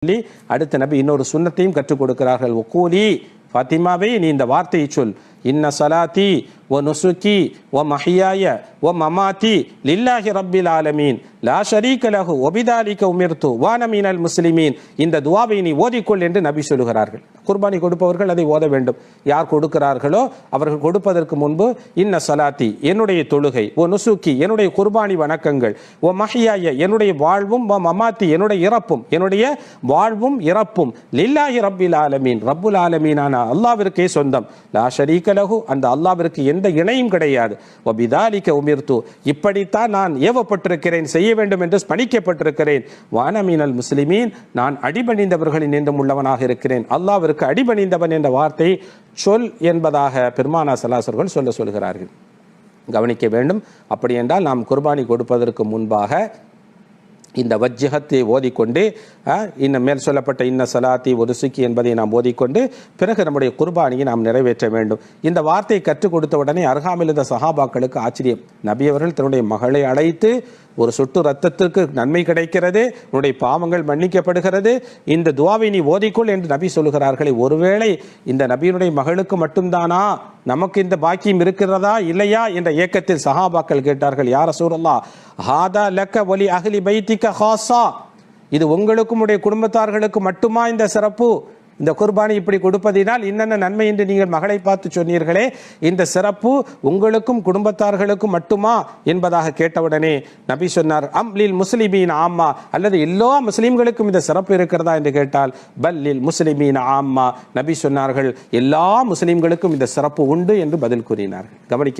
சொல்லி அடுத்த நபி இன்னொரு சுன்னத்தையும் கற்றுக் கொடுக்கிறார்கள். ஒக்கூலி ஃபாத்திமாவே, நீ இந்த வார்த்தையை சொல், இன்ன சலாத்தி வ நுசுகி வ மஹியாய வ மமாத்தி லில்லாஹி ரப்பில் ஆலமீன் லா ஷரீக லஹு வ பிதாலிக உமிர்து வ அன மினல் முஸ்லிமீன். இந்த துஆவை நீ ஓதிக்கொள் என்று நபி சொல்கிறார்கள். குர்பானி கொடுப்பவர்கள் அதை ஓத வேண்டும். யார் கொடுக்கிறார்களோ அவர்கள் கொடுப்பதற்கு முன்பு இன்ன சலாத்தி, என்னுடைய தொழுகை, ஓ நுசுக்கி, என்னுடைய குர்பானி வணக்கங்கள், ஓ மஹியாய, என்னுடைய வாழ்வும், ஓ மமாத்தி, என்னுடைய இறப்பும், என்னுடைய வாழ்வும் இறப்பும் லில்லாஹி ரப்பில் ஆலமீன், ரப்புல் ஆலமீனான அல்லாஹ்விற்கே சொந்தம், லா ஷரீக லஹு, அந்த அல்லாஹ்விற்கு எந்த இணையும் கிடையாது, வ பிதாலிக உமிர்து, இப்படித்தான் நான் ஏவப்பட்டிருக்கிறேன், செய்ய வேண்டும் என்று பணிக்கப்பட்டிருக்கிறேன், வ அன மினல் முஸ்லிமீன், நான் அடிபணிந்தவர்களின் என்றும் உள்ளவனாக இருக்கிறேன். அல்லாஹ்விற்கு அடிபணிந்தவன் என்ற வார்த்தை சொல் என்பதாக பெருமானா ஸல்லல்லாஹு சொல்கிறார்கள். கவனிக்க வேண்டும். அப்படி என்றால் நாம் குர்பானி கொடுப்பதற்கு முன்பாக இந்த வஜ்ஜகத்தை ஓதிக்கொண்டு, இன்னும் மேல் சொல்லப்பட்ட இன்ன சலாத்தி ஒரு சுக்கி என்பதை நாம் ஓதிக்கொண்டு பிறகு நம்முடைய குர்பானியை நாம் நிறைவேற்ற வேண்டும். இந்த வார்த்தையை கற்றுக் கொடுத்த உடனே அருகாமையில் இருந்த சஹாபாக்களுக்கு ஆச்சரியம். நபி அவர்கள் தன்னுடைய மகளை அழைத்து, ஒரு சொட்டு ரத்தத்திற்கு நன்மை கிடைக்கிறது, உன்னுடைய பாவங்கள் மன்னிக்கப்படுகிறது, இந்த துஆவை நீ ஓதிக்கொள் என்று நபி சொல்கிறார்களே, ஒருவேளை இந்த நபியினுடைய மகளுக்கு மட்டும்தானா, நமக்கு இந்த பாக்கியம் இருக்கிறதா இல்லையா என்ற ஏக்கத்தில் சஹாபாக்கள் கேட்டார்கள், யா ரசூலல்லாஹ், ஹாதா லக்க வலி அஹ்லி பைத்திக ஹாஸா, இது உங்களுக்கும் உடைய குடும்பத்தார்களுக்கு மட்டுமா இந்த சிறப்பு? இந்த குர்பானி இப்படி கொடுப்பதினால் இன்னென்ன நன்மை என்று நீங்கள் மகளை பார்த்து சொன்னீர்களே, இந்த சிறப்பு உங்களுக்கும் குடும்பத்தார்களுக்கும் மட்டுமா என்பதாக கேட்டவுடனே நபி சொன்னார், அம் லில் முஸ்லிமீன் ஆம்மா, அல்லது எல்லா முஸ்லிம்களுக்கும் இந்த சிறப்பு இருக்கிறதா என்று கேட்டால், பல் லில் முஸ்லிமீன் ஆம்மா, நபி சொன்னார்கள் எல்லா முஸ்லிம்களுக்கும் இந்த சிறப்பு உண்டு என்று பதில் கூறினார்கள். கவனிக்க